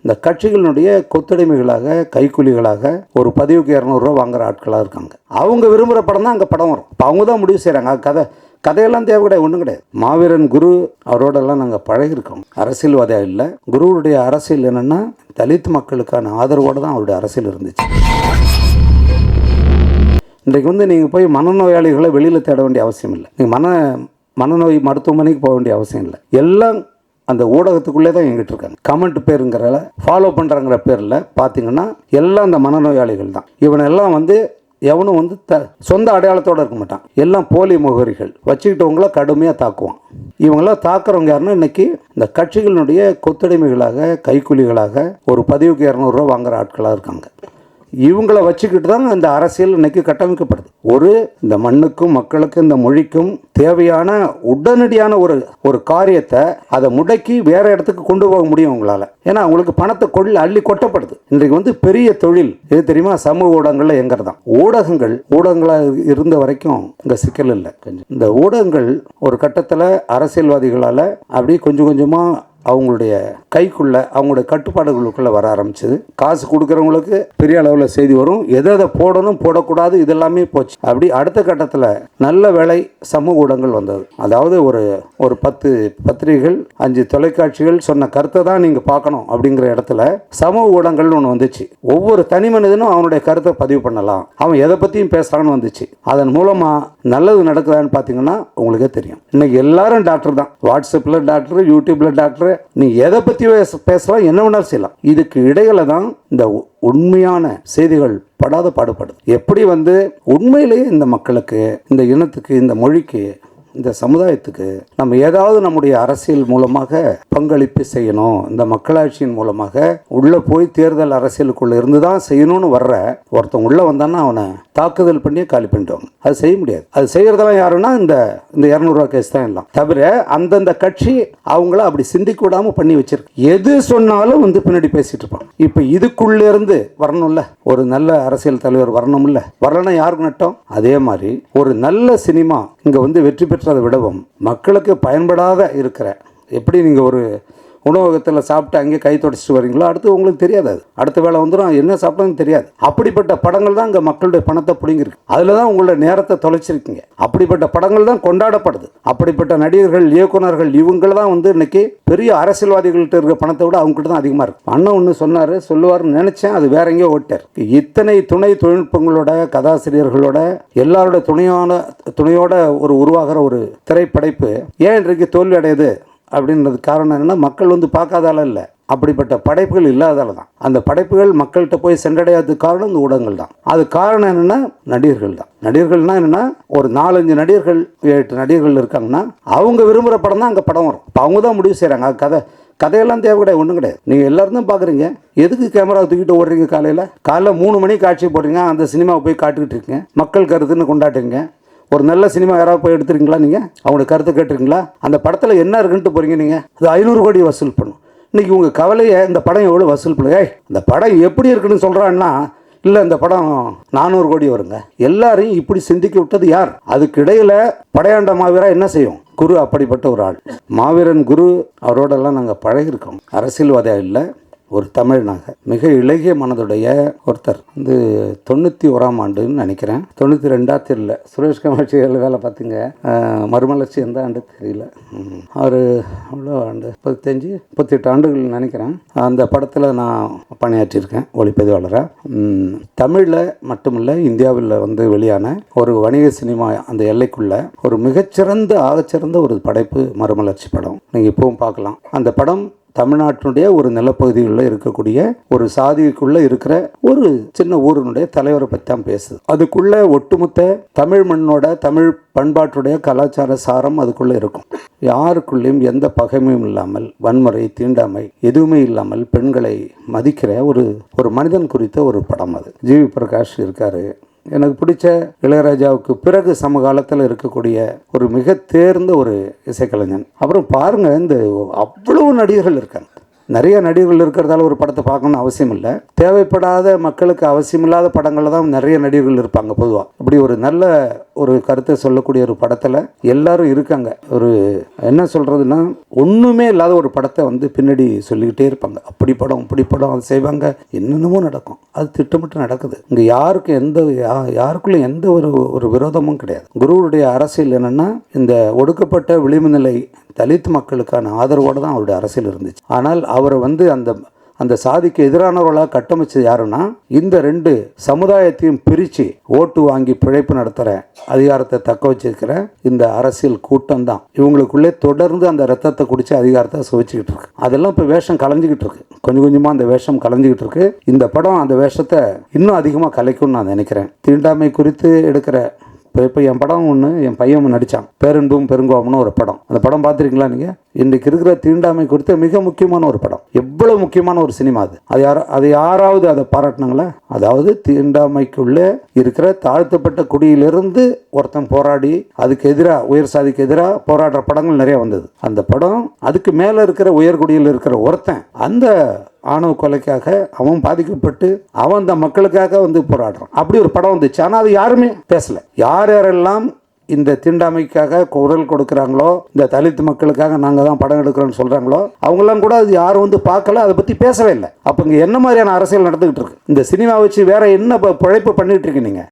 இந்த கட்சிகளினுடைய கொத்தடிமைகளாக, கைக்கூலிகளாக ஒரு பதிவுக்கு 200 ரூபா வாங்குற ஆட்களாக இருக்காங்க. அவங்க விரும்புகிற படம் தான் அங்கே படம் வரும். இப்போ அவங்க தான் முடிவு செய்கிறாங்க. கதையெல்லாம் தேவை கிடையாது, ஒன்றும் கிடையாது. மாவீரன் குரு அவரோடெல்லாம் நாங்கள் பழகிருக்கோம். அரசியல்வாதியாக இல்லை. குருவுடைய அரசியல் என்னென்னா தலித் மக்களுக்கான ஆதரவோடு தான் அவருடைய அரசியல் இருந்துச்சு. இன்றைக்கு நீங்கள் போய் மனநோயாளிகளை வெளியில் தேட வேண்டிய அவசியம் இல்லை. நீங்கள் மனநோய் மருத்துவமனைக்கு போக வேண்டிய அவசியம் இல்லை. எல்லாம் அந்த ஊடகத்துக்குள்ளே தான் எங்கிட்டு இருக்காங்க. கமெண்ட் பேருங்கிறல ஃபாலோ பண்ணுறாங்கிற பேரில் பார்த்தீங்கன்னா எல்லாம் அந்த மனநோயாளிகள் தான். இவனெல்லாம் எவனும் சொந்த அடையாளத்தோடு இருக்க மாட்டான். எல்லாம் போலி முகவரிகள் வச்சுக்கிட்டவங்கள கடுமையாக தாக்குவான். இவங்களாம் தாக்குறவங்க யாருன்னா இன்றைக்கி இந்த கட்சிகளினுடைய கொத்தடிமைகளாக, கைக்கூலிகளாக ஒரு பதிவுக்கு 200 ரூபா வாங்குகிற ஆட்களாக இருக்காங்க. இவங்கள வச்சுக்கிட்டு தான் இந்த அரசியல் இன்னைக்கு கட்டமைக்கப்படுது. இந்த மண்ணுக்கும் மக்களுக்கும் இந்த மொழிக்கும் தேவையான உடனடியான ஒரு காரியத்தை அதை முடக்கி வேற இடத்துக்கு கொண்டு போக முடியும் உங்களால். ஏன்னா அவங்களுக்கு பணத்தை அள்ளி கொட்டப்படுது. இன்றைக்கு பெரிய தொழில் எது தெரியுமா? சமூக ஊடகங்கள்ல எங்கிறதான். ஊடகங்களாக இருந்த வரைக்கும் இங்கே சிக்கல் இல்லை. இந்த ஊடகங்கள் ஒரு கட்டத்தில் அரசியல்வாதிகளால் அப்படி கொஞ்சம் கொஞ்சமாக அவங்களுடைய கைக்குள்ள, அவங்களுடைய கட்டுப்பாடுகளுக்குள்ளே வர ஆரம்பிச்சது. காசு கொடுக்குறவங்களுக்கு பெரிய அளவில் செய்தி வரும். எதை போடணும் போடக்கூடாது இதெல்லாமே போச்சு. அப்படி அடுத்த கட்டத்தில் நல்ல வேலை சமூக ஊடகங்கள் வந்தது. அதாவது ஒரு 10 பத்திரிகைகள், 5 தொலைக்காட்சிகள் சொன்ன கருத்தை தான் நீங்கள் பார்க்கணும் அப்படிங்கிற இடத்துல சமூக ஊடகங்கள்னு ஒன்று வந்துச்சு. ஒவ்வொரு தனி மனிதனும் அவனுடைய கருத்தை பதிவு பண்ணலாம், அவன் எதை பற்றியும் பேசலான்னு வந்துச்சு. அதன் மூலமாக நல்லது நடக்குதான்னு பார்த்தீங்கன்னா உங்களுக்கே தெரியும். இன்னைக்கு எல்லாரும் டாக்டர் தான். வாட்ஸ்அப்பில் டாக்டர், யூடியூப்பில் டாக்டர், நீ எதை பற்றி பேசலாம், என்ன வேணாலும் செய்யலாம். இதுக்கு இடையில தான் இந்த உண்மையான செய்திகள் படாத பாடுபடுது. எப்படி உண்மையிலேயே இந்த மக்களுக்கு, இந்த இனத்துக்கு, இந்த மொழிக்கு, இந்த சமுதாயத்துக்கு நம்ம ஏதாவது நம்முடைய அரசியல் மூலமாக பங்களிப்பு செய்யணும், இந்த மக்களாட்சியின் மூலமாக உள்ள போய் தேர்தல் அரசியலுக்குள்ள இருந்து தான் செய்யணும்னு வர்ற ஒருத்தன் உள்ள வந்தான்னா அவனை தாக்குதல் பண்ணியே காலி பண்ணிடுவாங்க. அது செய்ய முடியாது. அது செய்யறதெல்லாம் யாருன்னா இந்த 200 ரூபா கேஸ் தான் எல்லாம். தவிர அந்தந்த கட்சி அவங்கள அப்படி சிந்திக்க விடாம பண்ணி வச்சிருக்கு. எது சொன்னாலும் பின்னாடி பேசிட்டு இருப்பான். இப்ப இதுக்குள்ள இருந்து வரணும்ல, ஒரு நல்ல அரசியல் தலைவர் வரணும்ல. வரலன்னா யாருக்கு நட்டம்? அதே மாதிரி ஒரு நல்ல சினிமா இங்க வெற்றி பெற்றதை விடவும் மக்களுக்கு பயன்படாத இருக்கிற, எப்படி நீங்க ஒரு உணவகத்தில் சாப்பிட்டு அங்கே கை தொடச்சிட்டு வரீங்களோ, அடுத்து உங்களுக்கு தெரியாது. அது அடுத்த வேலை வந்துடும், என்ன சாப்பிட்றதுன்னு தெரியாது. அப்படிப்பட்ட படங்கள் தான் இங்கே மக்களுடைய பணத்தை பிடிங்கிருக்கு. அதில் தான் உங்களோட நேரத்தை தொலைச்சிருக்கீங்க. அப்படிப்பட்ட படங்கள் தான் கொண்டாடப்படுது. அப்படிப்பட்ட நடிகர்கள், இயக்குநர்கள், இவங்கள தான் இன்னைக்கு பெரிய அரசியல்வாதிகள்கிட்ட இருக்கிற பணத்தை விட அவங்ககிட்ட தான் அதிகமாக இருக்கு. அண்ணன் ஒன்று சொல்லுவார்னு நினைச்சேன், அது வேற எங்கேயோ ஓட்டார். இத்தனை துணை தொழில்நுட்பங்களோட, கதாசிரியர்களோட, எல்லாரோட துணையோட உருவாகிற ஒரு திரைப்படைப்பு ஏன் இன்றைக்கு தோல்வி அடையுது அப்படின்றது காரணம் என்னன்னா, மக்கள் பார்க்காதால இல்லை, அப்படிப்பட்ட படைப்புகள் இல்லாதால தான். அந்த படைப்புகள் மக்கள்கிட்ட போய் சென்றடையாததுக்கு காரணம் இந்த ஊடகங்கள் தான். அது காரணம் என்னன்னா நடிகர்கள் தான். நடிகர்கள்னா என்னன்னா, ஒரு 4-5 நடிகர்கள், 8 நடிகர்கள் இருக்காங்கன்னா அவங்க விரும்புகிற படம் தான் அங்கே படம் வரும். இப்போ அவங்க தான் முடிவு செய்கிறாங்க. கதையெல்லாம் தேவை கிடையாது, ஒன்றும் கிடையாது. நீங்கள் எல்லாரும் தான் பார்க்குறீங்க. எதுக்கு கேமரா தூக்கிட்டு ஓடுறீங்க? காலையில் 3 மணிக்கு காட்சி போடுறீங்க, அந்த சினிமாவை போய் காட்டுக்கிட்டு இருக்கீங்க, மக்கள் கருத்துன்னு கொண்டாடுறீங்க. ஒரு நல்ல சினிமா யாராவது போய் எடுத்துருக்கீங்களா? நீங்கள் அவங்களோட கருத்தை கேட்டுருக்கீங்களா? அந்த படத்தில் என்ன இருக்குன்ட்டு போகிறீங்க. நீங்கள் அது 500 கோடி வசூல் பண்ணும். இன்றைக்கி உங்கள் கவலையை இந்த படம் எவ்வளோ வசூல் பண்ணுங்க, இந்த படம் எப்படி இருக்குன்னு சொல்கிறான்னா, இல்லை இந்த படம் 400 கோடி வருங்க. எல்லாரையும் இப்படி சிந்திக்க விட்டது யார்? அதுக்கு இடையில் படையாண்ட மாவீரா என்ன செய்யும்? குரு அப்படிப்பட்ட ஒரு ஆள். மாவீரன் குரு அவரோடெல்லாம் நாங்கள் பழகிருக்கோம். அரசியல்வாதியாக இல்லை, ஒரு தமிழ்னாக மிக இலகிய மனதுடைய ஒருத்தர். 91ஆம் ஆண்டுன்னு நினைக்கிறேன், 92 தெரியல. சுரேஷ் கமாட்சிகள் வேலை பார்த்தீங்க, மறுமலர்ச்சி எந்த ஆண்டு தெரியல. அவர் அவ்வளோ ஆண்டு 35-38 ஆண்டுகள் நினைக்கிறேன். அந்த படத்தில் நான் பணியாற்றியிருக்கேன் ஒளிப்பதிவாளராக. தமிழில் மட்டுமில்லை, இந்தியாவில் வெளியான ஒரு வணிக சினிமா அந்த எல்லைக்குள்ள ஒரு மிகச்சிறந்த, ஆகச்சிறந்த ஒரு படைப்பு மறுமலர்ச்சி படம். நீங்கள் இப்பவும் பார்க்கலாம். அந்த படம் தமிழ்நாட்டினுடைய ஒரு நிலப்பகுதிகளில் இருக்கக்கூடிய ஒரு சாதிக்குள்ள இருக்கிற ஒரு சின்ன ஊரினுடைய தலைவரை பற்றி தான் பேசுது. அதுக்குள்ள ஒட்டுமொத்த தமிழ் மண்ணோட, தமிழ் பண்பாட்டுடைய கலாச்சார சாரம் அதுக்குள்ள இருக்கும். யாருக்குள்ளேயும் எந்த பகைமையும் இல்லாமல், வன்முறை, தீண்டாமை எதுவுமே இல்லாமல் பெண்களை மதிக்கிற ஒரு மனிதன் குறித்த ஒரு படம் அது. ஜிவி பிரகாஷ் இருக்காரு. எனக்கு பிடிச்ச இளையராஜாவுக்கு பிறகு சமகாலத்தில் இருக்கக்கூடிய ஒரு மிக தேர்ந்த ஒரு இசைக்கலைஞன். அப்புறம் பாருங்க, இந்த அவ்வளவு நடிகர்கள் இருக்காங்க. நிறைய நடிகர்கள் இருக்கிறதால ஒரு படத்தை பார்க்கணும்னு அவசியம் இல்லை. தேவைப்படாத, மக்களுக்கு அவசியமில்லாத படங்களில் தான் நிறைய நடிகர்கள் இருப்பாங்க பொதுவாக. இப்படி ஒரு நல்ல ஒரு கருத்தை சொல்லக்கூடிய ஒரு படத்தில் எல்லாரும் இருக்காங்க. ஒரு என்ன சொல்கிறதுன்னா, ஒன்றுமே இல்லாத ஒரு படத்தை வந்து பின்னாடி சொல்லிக்கிட்டே இருப்பாங்க. அப்படி படம் இப்படி படம் அது செய்வாங்க, என்னென்னமோ நடக்கும். அது திட்டமிட்டு நடக்குது. இங்கே யாருக்கும் யாருக்குள்ள எந்த ஒரு விரோதமும் கிடையாது. குருவுடைய அரசியல் என்னென்னா, இந்த ஒடுக்கப்பட்ட விளிம்பு நிலை தலித் மக்களுக்கான ஆதரவோடு தான் அவருடைய அரசியல் இருந்துச்சு. ஆனால் அவரை வந்து அந்த சாதிக்கு எதிரானவர்களாக கட்டமைச்சது யாருன்னா, இந்த 2 சமுதாயத்தையும் பிரித்து ஓட்டு வாங்கி பிழைப்பு நடத்துகிற அதிகாரத்தை தக்க வச்சிருக்கிற இந்த அரசியல் கூட்டம் தான் இவங்களுக்குள்ளே தொடர்ந்து அந்த ரத்தத்தை குடித்து அதிகாரத்தை சுவைச்சிக்கிட்டு இருக்கு. அதெல்லாம் இப்போ வேஷம் கலைஞ்சிக்கிட்டு இருக்கு. கொஞ்சம் கொஞ்சமாக அந்த வேஷம் கலைஞ்சிக்கிட்டு இருக்கு. இந்த படம் அந்த வேஷத்தை இன்னும் அதிகமாக கலைக்கும்னு நான் நினைக்கிறேன். தீண்டாமை குறித்து எடுக்கிற இப்போ என் படம் ஒன்று என் பையன் நடித்தான், பேரன்பும் பெருங்கோபம்னு ஒரு படம். அந்த படம் பார்த்துருக்கீங்களா நீங்கள்? இன்றைக்கு இருக்கிற தீண்டாமை குறித்து மிக முக்கியமான ஒரு படம். எவ்வளோ முக்கியமான ஒரு சினிமா அது யாராவது அதை பாராட்டினாங்களா? அதாவது தீண்டாமைக்குள்ளே இருக்கிற தாழ்த்தப்பட்ட குடியிலிருந்து ஒருத்தன் போராடி அதுக்கு எதிராக, உயர் சாதிக்கு எதிராக போராடுற படங்கள் நிறைய வந்தது. அந்த படம் அதுக்கு மேலே இருக்கிற உயர்குடியில் இருக்கிற ஒருத்தன் அந்த ஆணவ கொலைக்காக அவன் பாதிக்கப்பட்டு அவன் அந்த மக்களுக்காக வந்து போராடுறான். அப்படி ஒரு படம் வந்துச்சு. ஆனால் அது யாருமே பேசலை. யாரெல்லாம் இந்த தீண்டாமைக்காக குரல் கொடுக்குறாங்களோ, இந்த தலித் மக்களுக்காக நாங்கள் தான் படம் எடுக்கிறோன்னு சொல்கிறாங்களோ, அவங்களாம் கூட அது யாரும் வந்து பார்க்கல, அதை பற்றி பேசவே இல்லை. அப்போ இங்கே என்ன மாதிரியான அரசியல் நடந்துகிட்டு இருக்கு? இந்த சினிமா வச்சு வேற என்ன பிழைப்பு பண்ணிட்டு இருக்கு நீங்கள்?